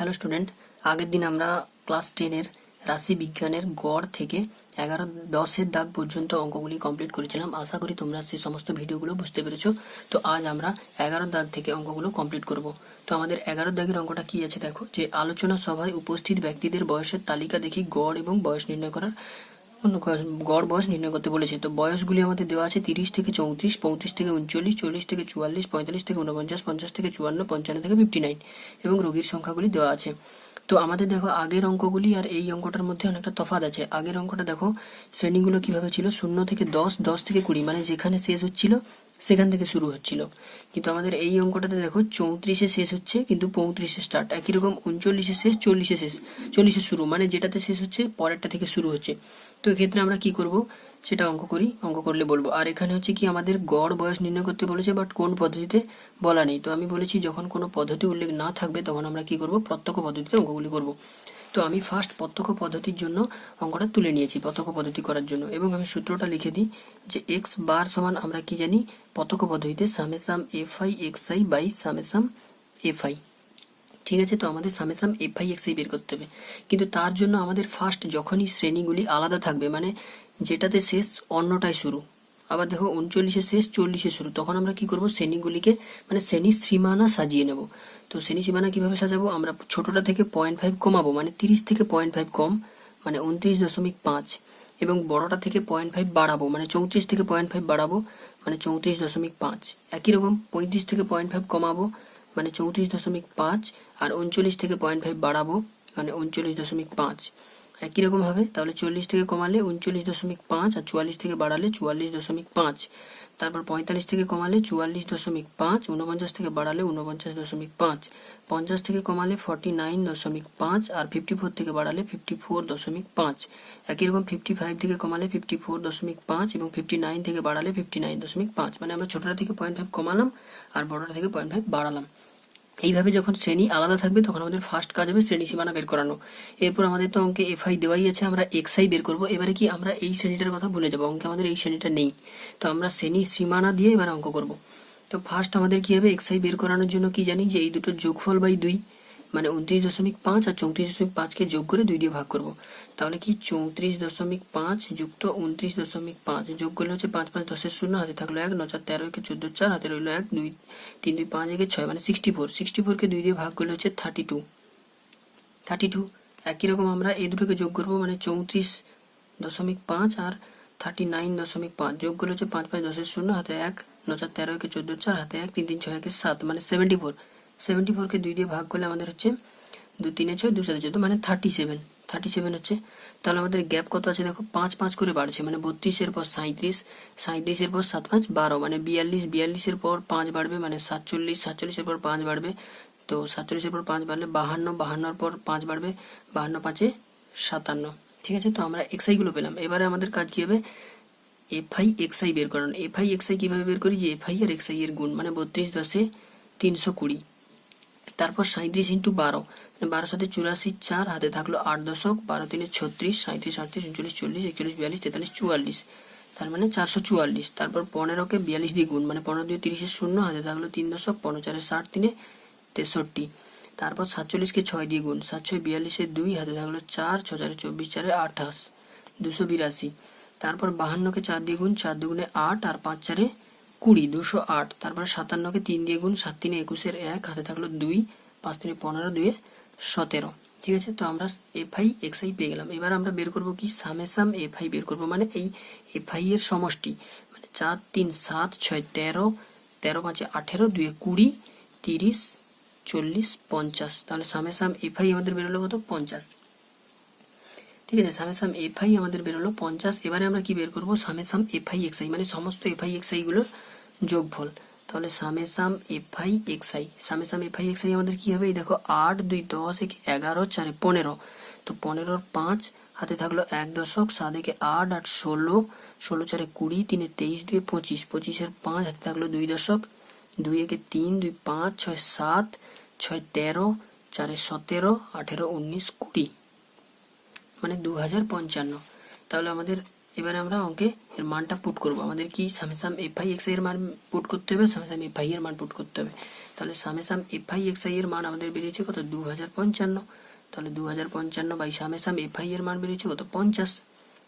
Hello student, আগের দিন আমরা ক্লাস 10-এর রাশি বিজ্ঞানের গড় থেকে 11-10-এর দাগ পর্যন্ত অঙ্কগুলি কমপ্লিট করেছিলাম। আশা করি তোমরা সেই সমস্ত ভিডিওগুলো বুঝতে পেরেছো। তো আজ আমরা 11 দাগ থেকে অঙ্কগুলো কমপ্লিট করব। তো আমাদের 11 দাগের অঙ্কটা কি আছে দেখো, যে আলোচনা সভায় উপস্থিত ব্যক্তিদের বয়সের তালিকা দেখি গড় এবং বয়স নির্ণয় করার গড় বয়স নির্ণয় করতে বলেছে। তো বয়সগুলি আমাদের দেওয়া আছে 30 থেকে 34, 35 থেকে 39, 40 থেকে 44, 45 থেকে 49, 50 থেকে 54, 55 থেকে 59 এবং রোগীর সংখ্যাগুলি দেওয়া আছে। তো আমাদের দেখো আগের অঙ্কগুলি আর এই অঙ্কটার মধ্যে অনেকটা তফাৎ আছে। আগের অঙ্কটা দেখো শ্রেণীগুলো কিভাবে ছিল, 0 থেকে 10, 10 থেকে 20, মানে যেখানে শেষ হচ্ছিল সেখান থেকে শুরু হচ্ছিল। কিন্তু আমাদের এই অঙ্কটাতে দেখো 34-এ শেষ হচ্ছে কিন্তু 35-এ স্টার্ট। একই রকম 39-এ শেষ, 40-এ শেষ, 40-এ শুরু, মানে যেটাতে শেষ হচ্ছে পরেরটা থেকে শুরু হচ্ছে। তো এক্ষেত্রে আমরা কি করব সেটা অঙ্ক করলে বলবো। আর এখানে হচ্ছে কি আমাদের গড় বয়স নির্ণয় করতে বলেছে, বাট কোন পদ্ধতিতে বলা নেই। তো আমি বলেছি যখন কোনো পদ্ধতি উল্লেখ না থাকবে তখন আমরা কি করব, প্রত্যক্ষ পদ্ধতিতে অঙ্কগুলি করব। তো আমি ফার্স্ট প্রত্যক্ষ পদ্ধতির জন্য অঙ্কটা তুলে নিয়েছি, প্রত্যক্ষ পদ্ধতি করার জন্য, এবং আমি সূত্রটা লিখে দিই যে এক্স বার সমান আমরা কি জানি প্রত্যক্ষ পদ্ধতিতে সামেসাম F I X I by সামেসাম F I. ঠিক আছে, তো আমাদের সামেসাম এফ আই এক্স আই বের করতে হবে। কিন্তু তার জন্য আমাদের ফার্স্ট যখনই শ্রেণীগুলি আলাদা থাকবে, মানে যেটাতে শেষ অন্যটায় শুরু, আবার দেখো 39-এ শেষ 40-এ শুরু, তখন আমরা কি করব, শ্রেণীগুলিকে মানে শ্রেণীর সীমানা সাজিয়ে নেব। তো শ্রেণী সীমানা কিভাবে সাজাবো, আমরা ছোটটা থেকে 0.5 কমাবো, মানে 30 থেকে 0.5 কম মানে 29.5, এবং বড়টা থেকে 0.5 বাড়াবো, মানে 34 থেকে 0.5 বাড়াবো মানে 34.5। একই রকম 35 থেকে 0.5 কমাবো মানে 34.5, আর 39 থেকে 0.5 বাড়াবো মানে 39.5। একই রকম হবে, তাহলে 40 থেকে কমালে 39.5, আর 44 থেকে বাড়ালে 44.5। তারপর 45 থেকে কমালে 44.5, 49 থেকে বাড়ালে 49.5, 50 থেকে কমালে 49.5, আর 54 থেকে বাড়ালে 54.5। একই রকম 55 থেকে কমালে 54.5, এবং 59 থেকে বাড়ালে 59.5, মানে আমরা ছোটটা থেকে 0.5 কমালাম আর বড়টা থেকে 0.5 বাড়ালাম। এইভাবে যখন শ্রেণী আলাদা থাকবে তখন আমাদের ফার্স্ট কাজ হবে শ্রেণী সীমানা বের করানো। এরপর আমাদের তো অঙ্কে এফ আই দেওয়াই আছে, আমরা এক্স আই বের করবো। এবারে কি আমরা এই শ্রেণীটার কথা ভুলে যাবো, অঙ্কে আমাদের এই শ্রেণীটা নেই। তো আমরা শ্রেণী সীমানা দিয়ে এবার অঙ্ক করব। তো ফার্স্ট আমাদের কি হবে, এক্স আই বের করানোর জন্য কি জানি যে এই দুটোর যোগফল বাই 2, মানে 29.5 আর 34.5কে যোগ করে 2 দিয়ে ভাগ করব। তাহলে কি 34.5 যুক্ত 29.5 যোগ করলে হচ্ছে 5 5 10 0, হাতে থাকলো 1, 9 4 13 কে 14 4, হাতে রইলো 1 2 3 2 5 1 6, মানে 64। 64কে 2 দিয়ে ভাগ করলে হচ্ছে 32। একই রকম আমরা এই দুটোকে যোগ করব, মানে 34.5 আর 39.5 যোগ করলে হচ্ছে 5 5 10 0, হাতে 1, 9 4 13 কে 14 4, হাতে 1 3 3 6 1 7, মানে 74। 74কে 2 দিয়ে ভাগ করলে আমাদের হচ্ছে 2 3 6 2 7 14, মানে 37 হচ্ছে। তাহলে আমাদের গ্যাপ কত আছে দেখো, 5 5 করে বাড়ছে, মানে 32-এর পর 37, 37-এর পর 7 5 12, মানে 42, 42-এর পর 5 বাড়বে মানে 47, 47-এর পর 5 বাড়বে, তো 47-এর পর 5 বাড়লে 52, 52-এর পর 5 বাড়বে 52 5-এ 57। ঠিক আছে, তো আমরা এক্স আই গুলো পেলাম। এবারে আমাদের কাজ কি হবে, এফ আই এক্স আই বের করানো। এফ আই এক্স আই কিভাবে বের করি, যে এফ আই আর এক্স আই এর গুণ, মানে 32 10-এ 320, তারপর 37 ইন্টু 12, 12 7 84 4, হাতে থাকলো 8 দশক, 12 3 36, 37 38 39 40 41 42 43 44, তার মানে 444। তারপর 15কে 42 দিয়ে গুণ, মানে 15 দিয়ে 30-এর 0, হাতে থাকলো 3 দশক, 15 4 60, 3 63। তারপর 47-কে 6 দিয়ে গুণ, 7 6 42-এর 2, হাতে থাকলো 4, 6 4 24, 4 28, 282। তারপর 52-কে 4 দিয়ে গুণ, 4 2 8, আর 5 4 20, 208। তারপরে 57-কে 3 দিয়ে গুণ, 7 3 21-এর 1, হাতে থাকলো 2, 5 3 15, 2 17। ঠিক আছে, তো আমরা এফ আই এক্স আই পেয়ে গেলাম। এবার আমরা বের করবো কি, সামেসাম এফ আই বের করবো, মানে এই এফ আই এর সমষ্টি, মানে 4 3 7 6 13, 13 5 18, 2 20, 30 40 50। তাহলে সামেসাম এফ আই আমাদের বেরোলো কত, 50। ঠিক আছে, সামেসাম এফ আই আমাদের বেরোলো 50। এবারে আমরা কি বের করবো, সামেসাম এফ আই এক্স আই, মানে সমস্ত এফ আই এক্স আই গুলোর যোগফল। তাহলে সামেসাম F I X I, summation F I X I আমাদের কি হবে, এই দেখো 8 2 10 1 11 4 15, তো 15-এর 5, হাতে থাকলো 1 দশক, 7 1 8 8 16, 16 4 20, 3 23 2 25, 25-এর 5, হাতে থাকলো 2 দশক, 2 1 3 2 5 6 7 6 13, 4 17 18 19 20, মানে 2055। তাহলে আমাদের এবারে আমরা অঙ্কে এর মানটা পুট করব। আমাদের কি সামেসাম এফ আই এক্স আই এর মান পুট করতে হবে, সামেসাম এফ আই এর মান পুট করতে হবে। তাহলে সামেসাম এফ আই এক্স আই এর মান আমাদের বেরিয়েছে কত 2055। তাহলে 2055 বাই সামেসাম এফ আই এর মান বেরিয়েছে কত 50।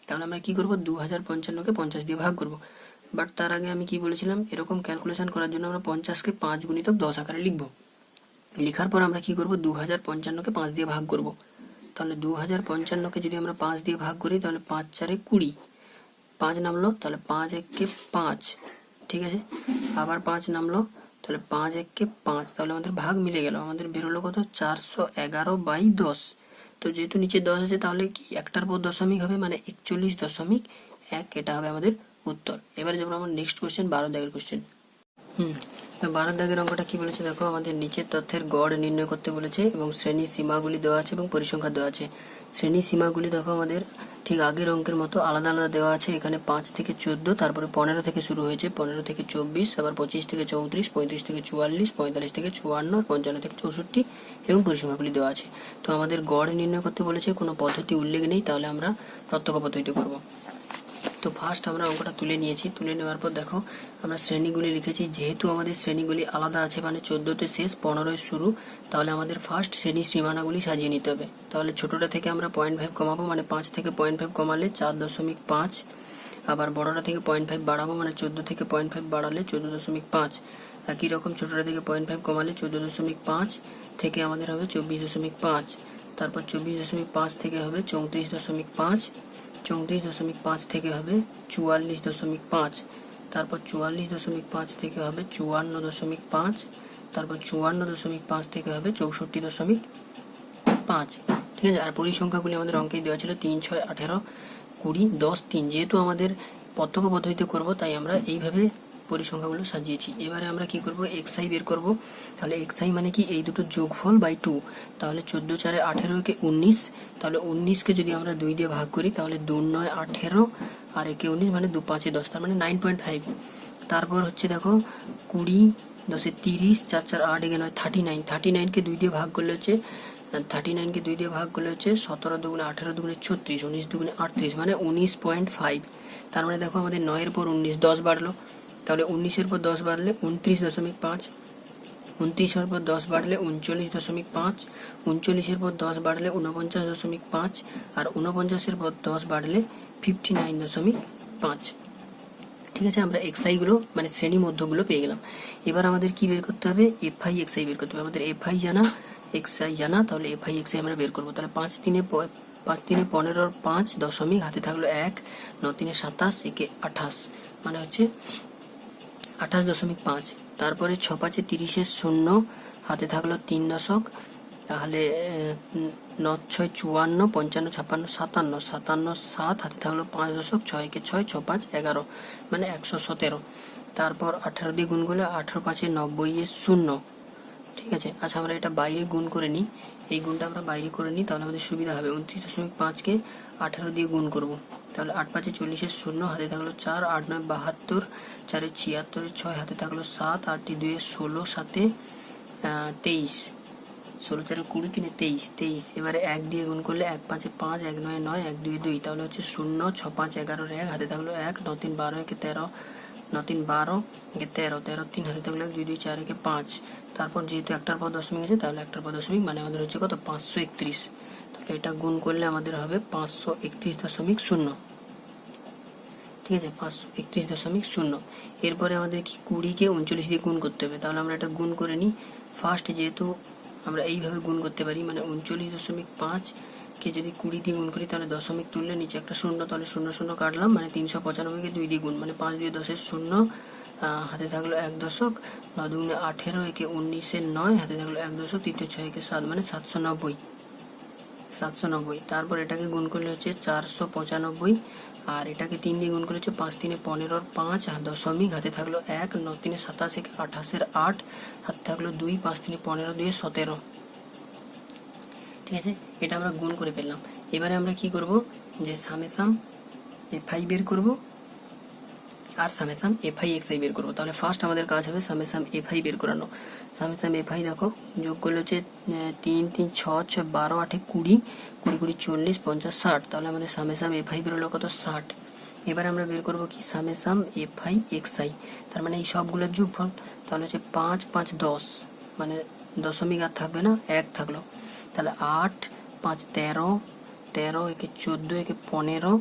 তাহলে আমরা কি করব 2055কে 50 দিয়ে ভাগ করব। বাট তার আগে আমি কি বলেছিলাম, এরকম ক্যালকুলেশন করার জন্য আমরা 50কে 5 গুণিতক 10 আকারে লিখব। লেখার পর আমরা কি করব 2055কে 5 দিয়ে ভাগ করব। তাহলে 2055কে যদি আমরা 5 দিয়ে ভাগ করি তাহলে 5 4 20, 5 নামলো, তাহলে 5 1 5, ঠিক আছে। আবার 5 নামলো, তাহলে 5 1 5, তাহলে আমাদের ভাগ মিলে গেল, আমাদের বেরোলো কত 411/10। তো যেহেতু নিচে 10 আছে তাহলে কি একটার পর দশমিক হবে, মানে 41.1, এটা হবে আমাদের উত্তর। এবারে যেমন আমার নেক্সট কোশ্চেন 12 দাগের কোশ্চেন। তো 12 দাগের অঙ্কটা কি বলেছে দেখো, আমাদের নিচের তথ্যের গড় নির্ণয় করতে বলেছে এবং শ্রেণী সীমাগুলি দেওয়া আছে এবং পরিসংখ্যা দেওয়া আছে। শ্রেণী সীমাগুলি দেখো আমাদের ঠিক আগের অঙ্কের মতো আলাদা আলাদা দেওয়া আছে। এখানে 5 থেকে 14, তারপরে 15 থেকে শুরু হয়েছে, 15 থেকে 24, আবার 25 থেকে 34, 35 থেকে 44, 45 থেকে 54, 55 থেকে 64 এবং পরিসংখ্যাগুলি দেওয়া আছে। তো আমাদের গড় নির্ণয় করতে বলেছে, কোনো পদ্ধতি উল্লেখ নেই, তাহলে আমরা প্রত্যক্ষ পদ্ধতিতে করব। তো ফার্স্ট আমরা অঙ্কটা তুলে নিয়েছি, তুলে নেওয়ার পর দেখো আমরা শ্রেণীগুলি লিখেছি। যেহেতু আমাদের শ্রেণীগুলি আলাদা আছে, মানে 14তে শেষ 15-এ শুরু, তাহলে আমাদের ফার্স্ট শ্রেণীর সীমানাগুলি সাজিয়ে নিতে হবে। তাহলে ছোটোটা থেকে আমরা 0.5 কমাবো, মানে 5 থেকে 0.5 কমালে 4.5, আবার বড়টা থেকে 0.5 বাড়াবো, মানে 14 থেকে 0.5 বাড়ালে 14.5। একই রকম ছোটোটা থেকে 0.5 কমালে 14.5 থেকে আমাদের হবে 24.5, তারপর 24.5 থেকে হবে 34.5, 34.5 থেকে হবে 44.5, তারপর 44.5 থেকে হবে 54.5, তারপর 54.5 থেকে হবে 64.5, ঠিক আছে। আর পরিসংখ্যাগুলি আমাদের অঙ্কে দেওয়া ছিল 3 6 18 20 10 3। যেহেতু আমাদের প্রত্যক্ষ পদ্ধতিতে করব, তাই আমরা এইভাবে পরিসংখ্যাগুলো সাজিয়েছি। এবারে আমরা কি করব, এক্সআই বের করব। তাহলে এক্সআই মানে কি, এই দুটো যোগফল বাই 2। তাহলে 14 4 18 কে 19, তাহলে 19কে যদি আমরা 2 দিয়ে ভাগ করি তাহলে 2 9 18 আর একে 19, মানে 2 5 10, তার মানে 9.5। তারপর হচ্ছে দেখো 20 10 30, 4 4 8 একে 9 39, 39কে 2 দিয়ে ভাগ করলে হচ্ছে 39কে 2 দিয়ে ভাগ করলে হচ্ছে 17 দুগুণে 18 দুগুণে 36, 19 দুগুণে 38, মানে 19.5। তার মানে দেখো আমাদের 9 এর পর 19 10 বাড়লো, তাহলে 19-এর পর 10 বাড়লে 29.5, 29-এর পর 10 বাড়লে 39.5, 39-এর পর 10 বাড়লে 49.5, আর 49-এর পর 10 বাড়লে 59.5। ঠিক আছে, আমরা এক্সআইগুলো মানে শ্রেণী মধ্যগুলো পেয়ে গেলাম। এবার আমাদের কি বের করতে হবে, এফআই এক্সআই বের করতে হবে। আমাদের এফআই জানা, এক্সআই জানা, তাহলে এফআই এক্সআই আমরা বের করবো। তাহলে 5 3 15 5 দশমিক, হাতে থাকলো 1, 9 3 27, একে 28, মানে হচ্ছে 28.5। তারপরে 6 5 30 0, হাতে থাকলো 3 দশক, তাহলে 9 6 54, 55 56 57, 57 7, হাতে থাকলো 5 দশক, 6 1 6, 6 5 11, মানে 117। তারপর 18 দিয়ে গুণ করলে 18 5 90 0, ঠিক আছে। আচ্ছা আমরা এটা বাইরে গুণ করে নিই, এই গুণটা আমরা বাইরে করে নিই, তাহলে আমাদের সুবিধা হবে। 29.5কে 18 দিয়ে গুণ করব, তাহলে 8 5 40 0, হাতে থাকলো 4, 8 9 72, 4 76, 6, হাতে থাকলো 7, 8 2 16, 7 23, 16 4 20, 3 23 23। এবারে 1 দিয়ে গুণ করলে 1 5 5, 1 9 9, 1 2 2, তাহলে হচ্ছে 0 6 5 11 1, হাতে থাকলো 1, 9 3 12, একে 13, 9 3 12, একে 13 13 3, হাতে থাকলো 1 2 2 4, একে 5। তারপর যেহেতু একটার পর দশমিক আছে, তাহলে একটার পর দশমিক, মানে আমাদের হচ্ছে কত 531। তাহলে এটা গুণ করলে আমাদের হবে 531.0, ঠিক আছে, 531.0। এরপরে আমাদের কি 20কে 39 দিয়ে গুণ করতে হবে। তাহলে আমরা এটা গুণ করে নিই। ফার্স্ট যেহেতু আমরা এইভাবে গুণ করতে পারি, মানে 39.5কে যদি 20 দিয়ে গুণ করি তাহলে দশমিক তুললে নিচে একটা শূন্য, তাহলে 0 0 কাটলাম, মানে 395কে 2 দিয়ে গুণ, মানে 5 2 10 0, হাতে থাকলো 1 দশক, 9 2 18, একে 19 9, হাতে থাকলো 1 দশক, 3 6 একে 7, মানে 790। তারপর এটাকে গুণ করলে হচ্ছে 495, আর এটাকে 3 দিয়ে গুণ করলে হচ্ছে 5 3 15 5, দশমিক, হাতে থাকলো 1, 9 3 27, একে 28 8, হাতে থাকলো 2, 5 3 15 2 17, ঠিক আছে। এটা আমরা গুণ করে পেলাম। এবারে আমরা কি করব, যে সামেসাম এফআই বের করব আর সামেসাম এফআই এক্সআই বের করবো। তাহলে ফার্স্ট আমাদের কাজ হবে সামেসাম এফআই বের করানো। সামেসাম এফআই দেখো যোগ করলে হচ্ছে 3 3 6 6 12 8 20, 20 20 40 50 60, তাহলে আমাদের সামেসাম এফআই বেরোলো কত 60। এবার আমরা বের করব কি সামেসাম এফ আই এক্স আই, তার মানে এই সবগুলোর যোগফল। তাহলে হচ্ছে 5 5 10, মানে দশমিক আর থাকবে না, 1 থাকলো। তাহলে 8 5 13, 13 একে 14, একে 15,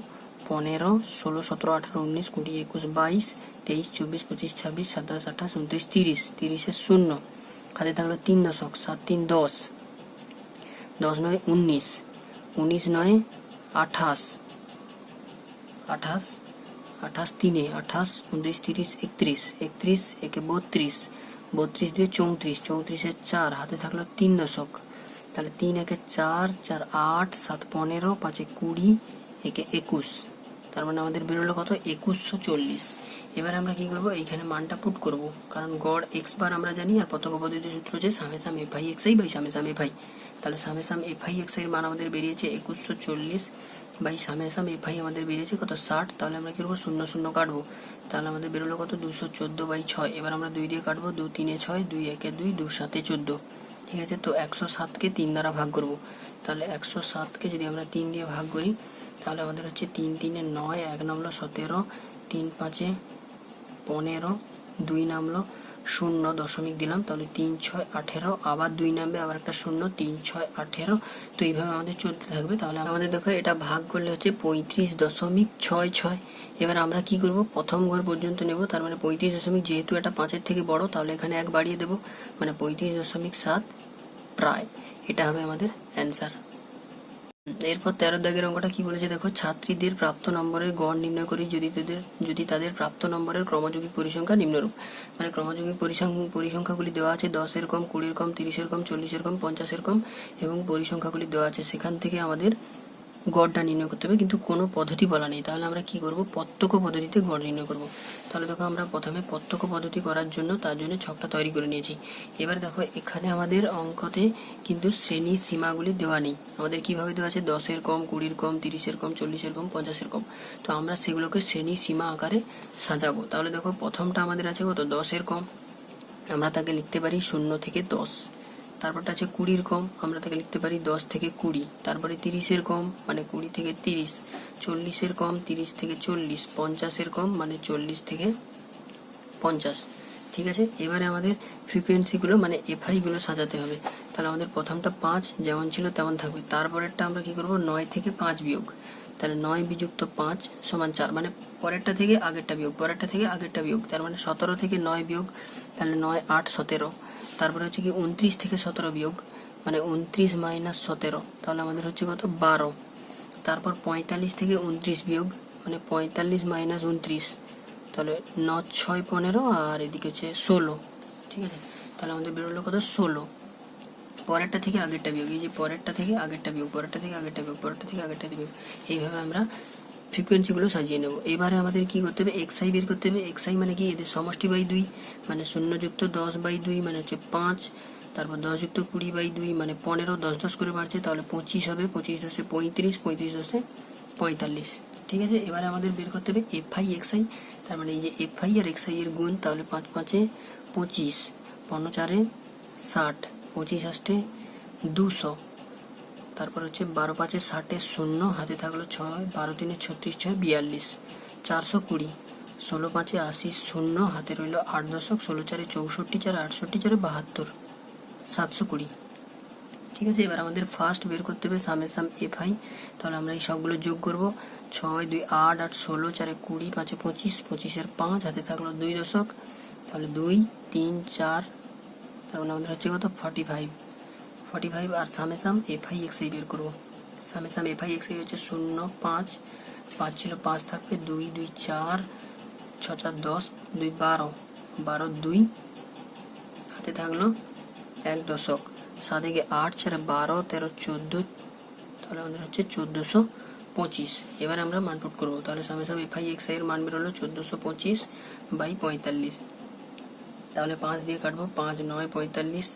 15 16 17 18 19 20 21 22 23 24 25 26 27 28 29 30, 30 শূন্য, হাতে থাকলো 3 দশক, 7 3 10, 10 9 19, 19 9 28, 28 28 3 28 29 30 31, 31 একে 32, 32 2 34, 34 4, হাতে থাকলো 3 দশক। তাহলে 3 একে 4, 4 8, 7 15, 5 20, একে 21, তার মানে আমাদের বেরোলো কত 2140। এবার আমরা কি করব, এইখানে মানটা পুট করব, কারণ গড় এক্স বার আমরা জানি, আর প্রত্যক্ষ পদ্ধতির সূত্র হচ্ছে summation F I X I by সামেসাম F I. তাহলে সামেসাম এফ আই এক্স আই এর মান আমাদের বেরিয়েছে 2140 বাই সামেসাম এফ আই আমাদের বেরিয়েছে কত 60। তাহলে আমরা কি করবো, 0 0 কাটবো, তাহলে আমাদের বেরোলো কত 214 বাই 6। এবার আমরা 2 দিয়ে কাটবো, 2 3 6, 2 1 2, 2 7 14, ঠিক আছে। তো 107কে 3 দ্বারা ভাগ করব, তাহলে 107কে যদি আমরা 3 দিয়ে ভাগ করি, তাহলে আমাদের হচ্ছে 3 3 9, 1 নামলো 17, 3 5 15, 2 নামলো 0 দশমিক দিলাম, তাহলে 3 6 18, আবার 2 নামবে, আবার একটা 0, 3 6 18। তো এইভাবে আমাদের চলতে থাকবে। তাহলে আমাদের দেখো এটা ভাগ করলে হচ্ছে 35.66। এবার আমরা কি করব, প্রথম ঘর পর্যন্ত নেব, তার মানে 35 যেহেতু এটা 5-এর থেকে বড়, তাহলে এখানে 1 বাড়িয়ে দেবো, মানে 35.7 প্রায়, এটা হবে আমাদের অ্যান্সার। এরপর 13 দাগের অঙ্কটা কি বলেছে দেখো, ছাত্রীদের প্রাপ্ত নম্বরের গড় নির্ণয় করি যদি তাদের প্রাপ্ত নম্বরের ক্রমযৌগিক পরিসংখ্যা নিম্নরূপ। মানে ক্রমযৌগিক পরিসংখ্যাগুলি দেওয়া আছে 10-এর কম, 20-এর কম, 30-এর কম, 40-এর কম, 50-এর কম, এবং পরিসংখ্যাগুলি দেওয়া আছে, সেখান থেকে আমাদের গড়টা নির্ণয় করতে হবে, কিন্তু কোনো পদ্ধতি বলা নেই। তাহলে আমরা কি করব, প্রত্যক্ষ পদ্ধতিতে গড় নির্ণয় করব। তাহলে দেখো আমরা প্রথমে প্রত্যক্ষ পদ্ধতি করার জন্য তার জন্য ছকটা তৈরি করে নিয়েছি। এবার দেখো এখানে আমাদের অঙ্কতে কিন্তু শ্রেণী সীমাগুলি দেওয়া নেই, আমাদের কিভাবে দেওয়া আছে 10-এর কম, 20-এর কম, 30-এর কম, 40-এর কম, 50-এর কম। তো আমরা সেগুলোকে শ্রেণী সীমা আকারে সাজাবো। তাহলে দেখো প্রথমটা আমাদের আছে কত 10-এর কম, আমরা তাকে লিখতে পারি 0 থেকে 10। তারপরটা আছে 20-এর কম, আমরা তাকে লিখতে পারি 10 থেকে 20। তারপরে 30-এর কম মানে 20 থেকে 30, 40-এর কম 30 থেকে 40, 50-এর কম মানে 40 থেকে 50, ঠিক আছে। এবারে আমাদের ফ্রিকোয়েন্সিগুলো মানে এফআইগুলো সাজাতে হবে। তাহলে আমাদের প্রথমটা 5 যেমন ছিল তেমন থাকবে, তারপরেরটা আমরা কি করব 9 থেকে 5 বিয়োগ, তাহলে 9 বিযুক্ত 5 সমান 4, মানে পরেরটা থেকে আগেরটা বিয়োগ, পরেরটা থেকে আগেরটা বিয়োগ, তার মানে 17 থেকে 9 বিয়োগ, তাহলে 9 8 17। তারপরে হচ্ছে কি 29 থেকে 17 বিয়োগ, মানে 29 মাইনাস 17, তাহলে আমাদের হচ্ছে কত 12। তারপর 45 থেকে 29 বিয়োগ, মানে 45 মাইনাস 29, তাহলে 9 6 15, আর এদিকে হচ্ছে 16, ঠিক আছে। তাহলে আমাদের বেরোলো কত 16। পরেরটা থেকে আগেরটা বিয়োগ, এই যে পরেরটা থেকে আগেরটা বিয়োগ, পরেরটা থেকে আগেরটা বিয়োগ, পরেরটা থেকে আগেরটা বিয়োগ, এইভাবে আমরা ফ্রিকোয়েন্সিগুলো সাজিয়ে নেব। এবারে আমাদের কি করতে হবে, এক্সআই বের করতে হবে। এক্সআই মানে কি, এদের সমষ্টি বাই 2, মানে 0 যুক্ত 10 বাই 2 মানে হচ্ছে 5, তারপর 10 যুক্ত 20 বাই 2 মানে 15, 10 10 করে বাড়ছে, তাহলে 25 হবে, 25 10 35, 35 10 45, ঠিক আছে। এবারে আমাদের বের করতে হবে এফআই এক্সআই, তার মানে এই যে এফআই আর এক্সআই এর গুণ, তাহলে 5 5 25, 15 4 60, 25 8 200, তারপর হচ্ছে 12 5 60 0, হাতে থাকলো 6, 12 3 36, 6 42, 420, 16 5 80 0, হাতে রইল 8 দশক, 16 4 64, 4 68, 4 72, 720, ঠিক আছে। এবার আমাদের ফার্স্ট বের করতে হবে সামেসাম এফআই। তাহলে আমরা এই সবগুলো যোগ করব, 6 2 8 8 16, 4 20, 5 25, 25-এর 5, হাতে থাকলো 2 দশক, তাহলে 2 3 4, তার মানে আমাদের হচ্ছে কত 45, আর সামেসাম এফআই এক্সআই বের করবো। সামেসাম এফআই এক্সআই হচ্ছে 0 5 5 ছিল 5 থাকবে, 2 2 4 6 4 10, 2 12, 12 2, হাতে থাকলো 1 দশক, 7 8 4 12 13 14, তাহলে আমাদের হচ্ছে 1425। এবার আমরা মান পুট করবো, তাহলে সামেসাম এফআই এক্সআই এর মান বেরোলো 1425 বাই 45। তাহলে 5 দিয়ে কাটবো, 5 9 45,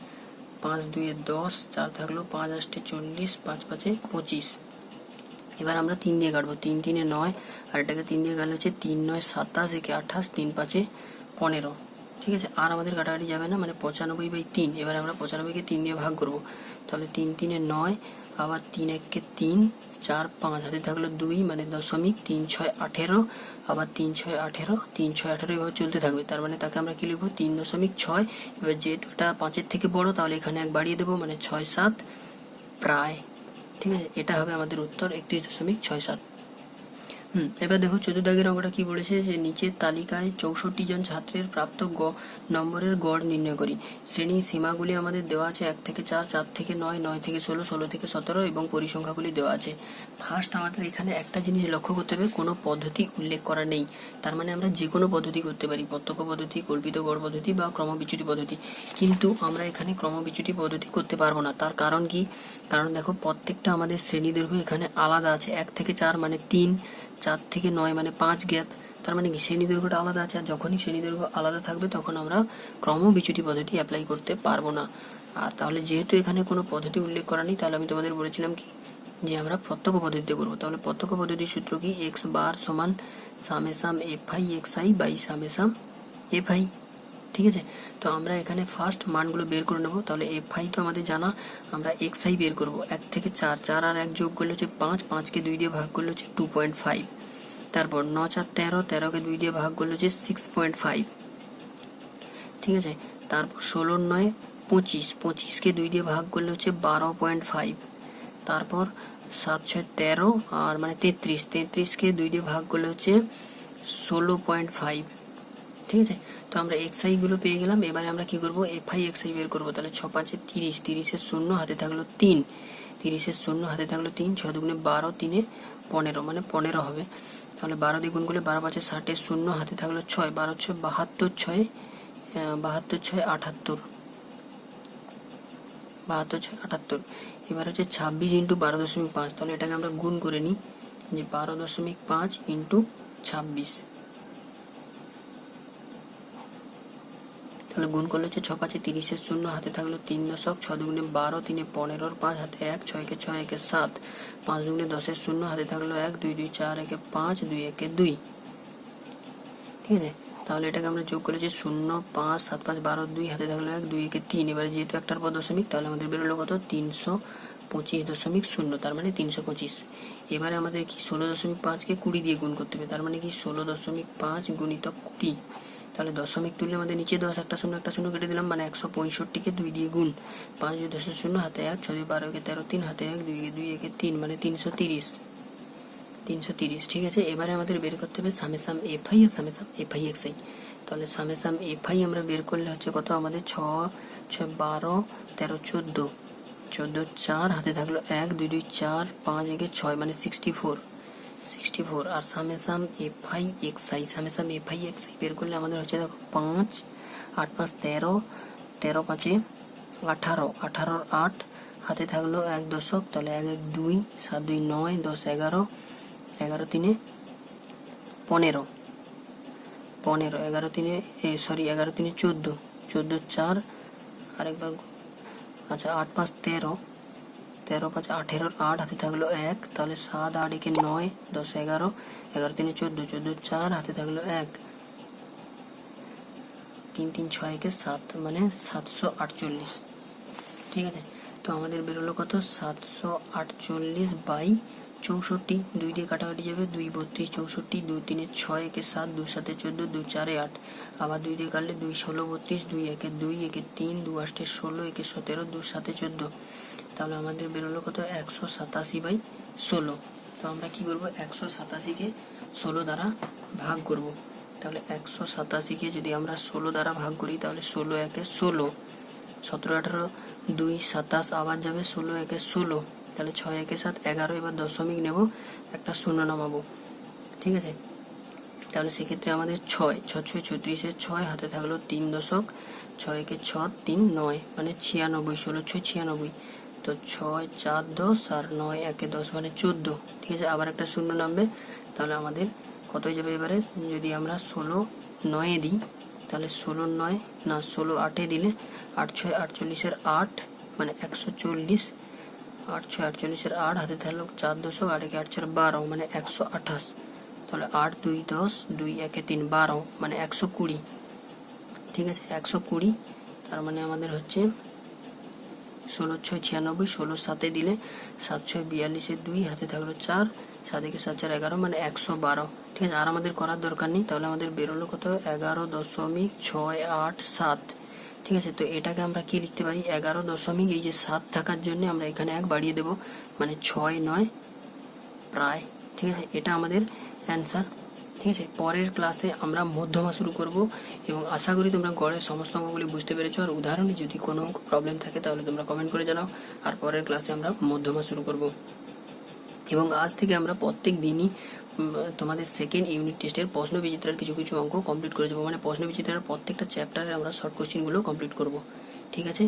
5 2 10, 4 থাকলো, 5 8 40, 5 5 25। এবার আমরা 3 দিয়ে কাটবো, 3 3 9, আর এটাকে 3 দিয়ে কাটলে হচ্ছে 3 9 27, 1 28, 3 5 15, ঠিক আছে। আর আমাদের কাটাকাটি যাবে না, মানে 95 বাই 3। এবার আমরা 95কে 3 দিয়ে ভাগ করবো, তাহলে 3 3 9, আবার 3 1 3 4 5 হাতে থাকলো 2 মানে 0.3 6 18, আবার 3 6 18, 3 6 18 এভাবে চলতে থাকবে। তার মানে তাকে আমরা কি লিখবো 3.6। এবার যেহেতু এটা 5-এর থেকে বড় তাহলে এখানে 1 বাড়িয়ে দেবো, মানে 6 7 প্রায়। ঠিক আছে, এটা হবে আমাদের উত্তর 31.67। এবার দেখো 14 দাগের অঙ্কটা কি বলেছে, যে নিচের তালিকায় 64 জন ছাত্রের প্রাপ্ত নম্বরের গড় নির্ণয় করি। শ্রেণী সীমাগুলি আমাদের দেওয়া আছে 1 থেকে 4, 4 থেকে 9, 9 থেকে 16, 16 থেকে 17 এবং পরিসংখ্যাগুলি দেওয়া আছে। ফার্স্ট আমাদের এখানে একটা জিনিস লক্ষ্য করতে হবে, কোনো পদ্ধতি উল্লেখ করা নেই। তার মানে আমরা যে কোনো পদ্ধতি করতে পারি, প্রত্যক্ষ পদ্ধতি, কল্পিত গড় পদ্ধতি বা ক্রমবিচ্যুতি পদ্ধতি, কিন্তু আমরা এখানে ক্রমবিচ্যুতি পদ্ধতি করতে পারবো না। তার কারণ কি? কারণ দেখো প্রত্যেকটা আমাদের শ্রেণী দৈর্ঘ্য এখানে আলাদা আছে। 1 থেকে 4 মানে 3, 4 থেকে 9 মানে 5 গ্যাপ। তার মানে কি শ্রেণী দৈর্ঘ্যটা আলাদা আছে, আর যখনই শ্রেণী দৈর্ঘ্য আলাদা থাকবে তখন আমরা ক্রমবিচ্যুতি পদ্ধতি অ্যাপ্লাই করতে পারবো না। আর তাহলে যেহেতু এখানে কোনো পদ্ধতি উল্লেখ করা নেই, তাহলে আমি তোমাদের বলেছিলাম কি, যে আমরা প্রত্যক্ষ পদ্ধতিতে করবো। তাহলে প্রত্যক্ষ পদ্ধতির সূত্র কি, এক্স বার সমান সামেসাম F I X I by সামেসাম F I. ঠিক আছে, তো আমরা এখানে ফার্স্ট মানগুলো বের করে নেবো। তাহলে এফ আই তো আমাদের জানা, আমরা এক্স আই বের করবো। 1 থেকে 4, 4 আর 1 যোগ করলে হচ্ছে 5, 5কে 2 দিয়ে ভাগ করলে হচ্ছে 2.5। তারপর 9 4 13, 13কে 2 দিয়ে ভাগ করলে হচ্ছে 6.5। ঠিক আছে, তারপর 16 9 25, 25কে 2 দিয়ে ভাগ করলে হচ্ছে 12.5। তারপর 7 6 13 আর মানে 33, 33কে 2 দিয়ে ভাগ করলে হচ্ছে 16.5। ঠিক আছে, তো আমরা এক্স আই গুলো পেয়ে গেলাম। এবারে আমরা কি করব, এফ আই এক্স আই বের করবো। তাহলে 6 5 30, 30-এর 0 হাতে থাকলো 3, 30-এর 0 হাতে থাকলো 3, 6 2 12, 3 15 মানে 15 হবে। তাহলে 12 দিয়ে গুণ করলে 12 5 60-এর 0 হাতে থাকলো 6, 12 6 72, 6 72 6 78, 72 6 78। এবার হচ্ছে 26 ইন্টু 12.5। তাহলে এটাকে আমরা গুণ করে নিই, যে 12.5 ইন্টু 26। তাহলে গুণ করলে হচ্ছে 6 5 30-এর 0 হাতে থাকলো 3 দশক, 6 2 12, 3 15, 5 হাতে 1, 6 কে 6 1 7, 5 2 10-এর 0 হাতে থাকলো 1, 2 2 4 1 5, 2 1 2। ঠিক আছে, তাহলে এটাকে আমরা যোগ করেছি 0 5 7 5 12, 2 হাতে থাকলো 1, 2 1 3। এবারে যেহেতু একটার পর দশমিক, তাহলে আমাদের বেরোলো কত, 325.0। তার মানে 325। এবারে আমাদের কি 16.5কে 20 দিয়ে গুণ করতে হবে। তার মানে কি 16.5 গুণিতক 20। তাহলে দশমিক তুললে আমাদের নিচে 10, একটা শূন্য কেটে দিলাম, মানে 165-কে 2 দিয়ে গুণ। 5 2 10 0 হাতে 1, 6 2 12 1 13, 3 হাতে 1, 2 2 1 3 মানে 330। ঠিক আছে, এবারে আমাদের বের করতে হবে সামেসাম এফ আই আর সামেসাম এফ আই এক্স আই। তাহলে সামেসাম এফ আই আমরা বের করলে হচ্ছে কত, আমাদের 6 6 12 13 14, 14 4 হাতে থাকলো 1, 2 2 4 5 1 6 মানে 64। আর সামেসাম F I X I, summation F I X I বের করলে আমাদের হচ্ছে দেখো 5 8 5 13, 13 5 18, 18 8 হাতে থাকলো 1 দশক। তাহলে 1 1 2, 7 2 9, 10 11, 11 3 15, 15 11 3 11 3 14, 14 4 আরেকবার, আচ্ছা 8 5 13, 13 5 18, 8 হাতে থাকলো 1। তাহলে 7 8 1 9, 10 11, 11 3 14, 14 4 হাতে থাকলো 1, 3 3 6 1 7 মানে 748। ঠিক আছে, তো আমাদের বেরোলো কত, 748 বাই 64। 2 দিয়ে কাটাকাটি যাবে, 2 32 64, 2 3 6 1 7, 2 7 14, 2 4 8, আবার 2 দিয়ে কাটলে 2 16 32, 2 1 2 1 3, 2 8 16, 1 17, 2 7 14। তাহলে আমাদের বেরোলো কত, 187 বাই 16। তো আমরা কি করব, 187-কে 16 দ্বারা ভাগ করব। তাহলে 187-কে যদি আমরা 16 দ্বারা ভাগ করি, তাহলে 16 1 16, 17 18 2 27, আবার যাবে 16 1 16, তাহলে 6 1 7 11। এবার দশমিক নেব, একটা শূন্য নামাবো। ঠিক আছে, তাহলে সেক্ষেত্রে আমাদের 6 6 6 36-এর 6 হাতে থাকলো 3 দশক, 6 1 6 3 9 মানে 96, 16 6 96। তো 6 4 10 আর 9 1 10 মানে 14। ঠিক আছে, আবার একটা শূন্য নামবে। তাহলে আমাদের কত হয়ে যাবে, এবারে যদি আমরা 16 9-এ দিই, তাহলে 16 9 না 16 8-এ দিলে 8 6 48-এর 8 মানে 140, 8 6 48-এর 8 হাতে থাকলো 4 দশক, 8 1 8 4 12 মানে 128। তাহলে 8 2 10, 2 1 3 12 মানে 120। ঠিক আছে, 120। তার মানে আমাদের হচ্ছে 16×6 = 96, 16 দিলে 7×6 = 42, 2 হাতে থাকলো 4, 7×4 = 11 মানে 112। ঠিক আছে, আর আমাদের করার দরকার নেই। তাহলে আমাদের বেরোলো কত, 11.687। ঠিক আছে, তো এটাকে আমরা কি লিখতে পারি, 11 এই যে 7 থাকার জন্য আমরা এখানে 1 বাড়িয়ে দেব, মানে 6, 9 প্রায়। ঠিক আছে, এটা আমাদের অ্যান্সার। ঠিক আছে, পরের ক্লাসে আমরা মধ্যমা শুরু করব এবং আশা করি তোমরা গড়ের সমস্ত অঙ্কগুলি বুঝতে পেরেছো। আর উদাহরণে যদি কোনো অঙ্ক প্রবলেম থাকে তাহলে তোমরা কমেন্ট করে জানাও। আর পরের ক্লাসে আমরা মধ্যমা শুরু করব এবং আজ থেকে আমরা প্রত্যেক দিনই তোমাদের সেকেন্ড ইউনিট টেস্টের প্রশ্ন বিচিত্রার কিছু কিছু অঙ্ক কমপ্লিট করে দেবো, মানে প্রশ্ন বিচিত্রার প্রত্যেকটা চ্যাপ্টারে আমরা শর্ট কোশ্চেনগুলো কমপ্লিট করব। ঠিক আছে,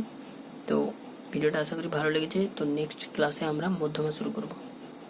তো ভিডিওটা আশা করি ভালো লেগেছে। তো নেক্সট ক্লাসে আমরা মধ্যমা শুরু করব।